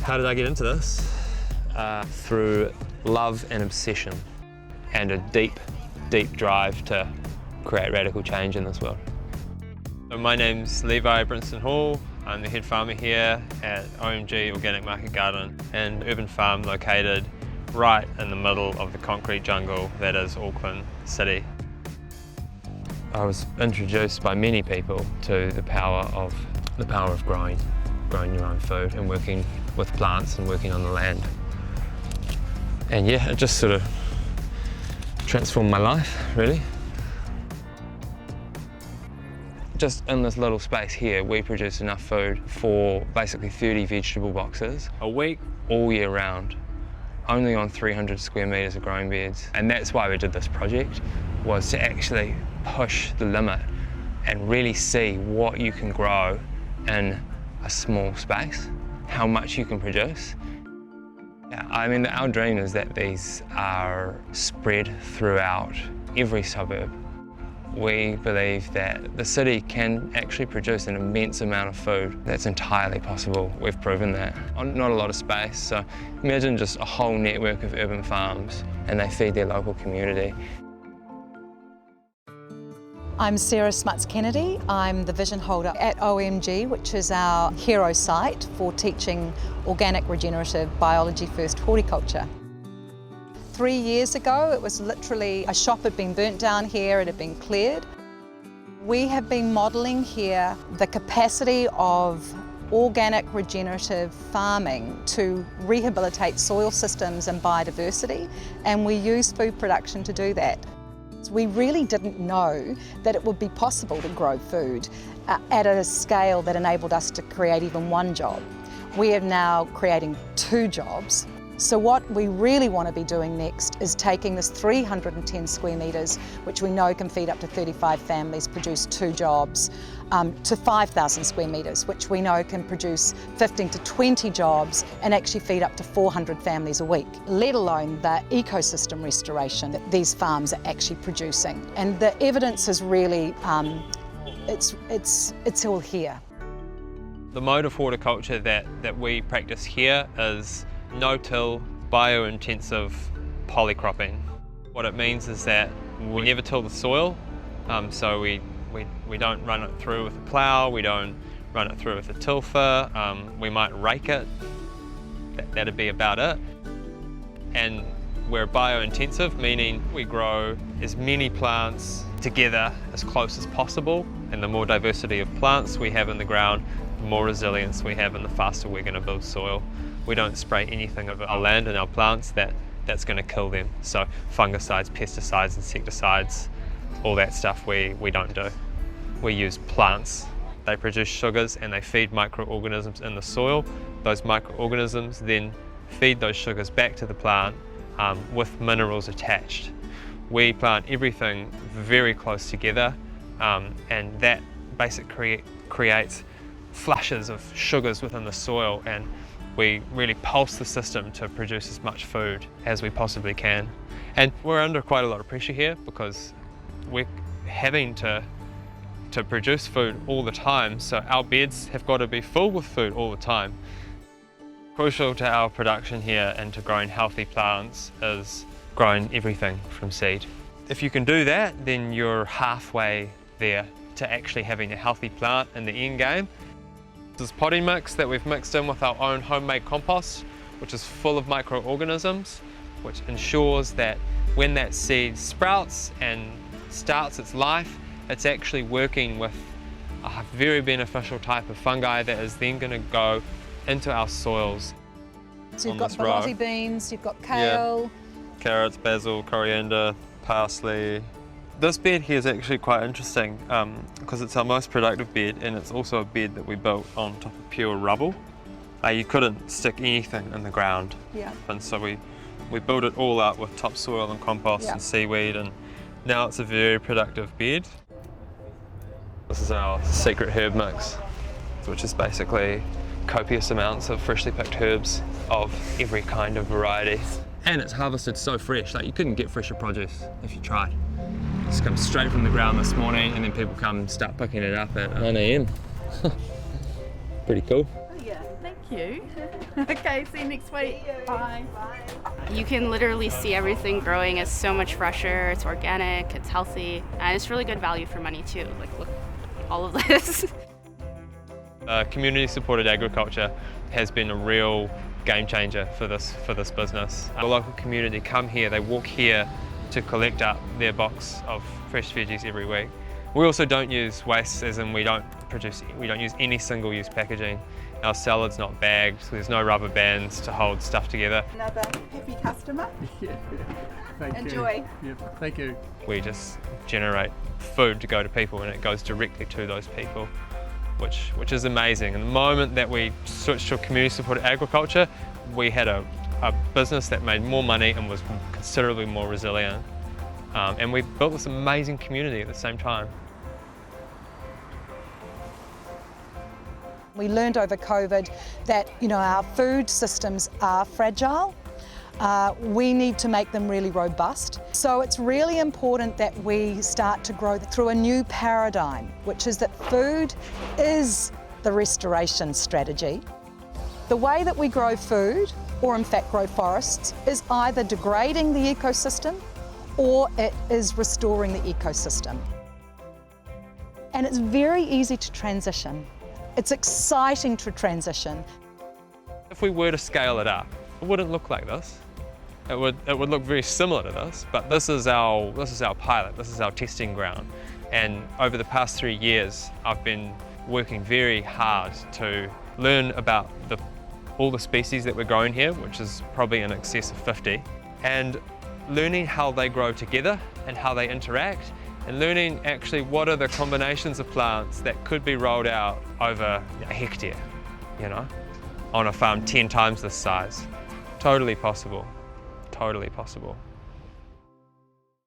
How did I get into this? Through love and obsession and a deep, deep drive to create radical change in this world. So my name's Levi Brinston Hall. I'm the head farmer here at OMG Organic Market Garden, an urban farm located right in the middle of the concrete jungle that is Auckland City. I was introduced by many people to the power of growing your own food and working with plants and working on the land. And yeah, it just sort of transformed my life, really. Just in this little space here, we produce enough food for basically 30 vegetable boxes a week, all year round, only on 300 square metres of growing beds. And that's why we did this project, was to actually push the limit and really see what you can grow in a small space, how much you can produce. Yeah, I mean, our dream is that these are spread throughout every suburb. We believe that the city can actually produce an immense amount of food. That's entirely possible. We've proven that. Not a lot of space, so imagine just a whole network of urban farms and they feed their local community. I'm Sarah Smuts-Kennedy. I'm the vision holder at OMG, which is our hero site for teaching organic regenerative biology first horticulture. 3 years ago, it was literally a shop had been burnt down here, it had been cleared. We have been modelling here the capacity of organic regenerative farming to rehabilitate soil systems and biodiversity, and we use food production to do that. We really didn't know that it would be possible to grow food at a scale that enabled us to create even one job. We are now creating 2 jobs. So what we really want to be doing next is taking this 310 square metres, which we know can feed up to 35 families, produce 2 jobs, to 5,000 square metres, which we know can produce 15 to 20 jobs and actually feed up to 400 families a week, let alone the ecosystem restoration that these farms are actually producing. And the evidence is really, it's all here. The mode of horticulture that we practice here is no-till, biointensive polycropping. What it means is that we never till the soil, so we don't run it through with a plough, we don't run it through with a tilfer, we might rake it, that'd be about it. And we're biointensive, meaning we grow as many plants together as close as possible, and the more diversity of plants we have in the ground, the more resilience we have and the faster we're going to build soil. We don't spray anything over our land and our plants that's going to kill them. So fungicides, pesticides, insecticides, all that stuff we don't do. We use plants. They produce sugars and they feed microorganisms in the soil. Those microorganisms then feed those sugars back to the plant with minerals attached. We plant everything very close together and that basically creates flushes of sugars within the soil, and we really pulse the system to produce as much food as we possibly can. And we're under quite a lot of pressure here because we're having to produce food all the time, so our beds have got to be full with food all the time. Crucial to our production here and to growing healthy plants is growing everything from seed. If you can do that, then you're halfway there to actually having a healthy plant in the end game. This is potting mix that we've mixed in with our own homemade compost, which is full of microorganisms, which ensures that when that seed sprouts and starts its life, it's actually working with a very beneficial type of fungi that is then going to go into our soils. So you've got borlotti beans, you've got kale. Yeah. Carrots, basil, coriander, parsley. This bed here is actually quite interesting because it's our most productive bed, and it's also a bed that we built on top of pure rubble. You couldn't stick anything in the ground. Yeah. And so we built it all up with topsoil and compost and seaweed, and now it's a very productive bed. This is our secret herb mix, which is basically copious amounts of freshly picked herbs of every kind of variety. And it's harvested so fresh, like you couldn't get fresher produce if you tried. It's come straight from the ground this morning, and then people come and start picking it up at 9 AM. Pretty cool. Oh yeah, thank Thank you. Okay, see you next week. Bye. You can literally see everything growing. It's so much fresher, it's organic, it's healthy, and it's really good value for money too. Like, look, all of this. Community-supported agriculture has been a real game changer for this business. The local community come here, they walk here to collect up their box of fresh veggies every week. We also don't use waste, as in we don't use any single-use packaging. Our salad's not bagged, so there's no rubber bands to hold stuff together. Another happy customer. Yeah. Thank Enjoy. you. Yep. Thank you. We just generate food to go to people, and it goes directly to those people, which is amazing. And the moment that we switched to community-supported agriculture, we had a business that made more money and was considerably more resilient. And we built this amazing community at the same time. We learned over COVID that, our food systems are fragile. We need to make them really robust. So it's really important that we start to grow through a new paradigm, which is that food is the restoration strategy. The way that we grow food, or in fact grow forests, is either degrading the ecosystem or it is restoring the ecosystem. And it's very easy to transition. It's exciting to transition. If we were to scale it up, it wouldn't look like this. It would look very similar to this, but this is our pilot, this is our testing ground. And over the past 3 years, I've been working very hard to learn about all the species that we're growing here, which is probably in excess of 50, and learning how they grow together and how they interact, and learning actually what are the combinations of plants that could be rolled out over a hectare, on a farm 10 times this size. Totally possible, totally possible.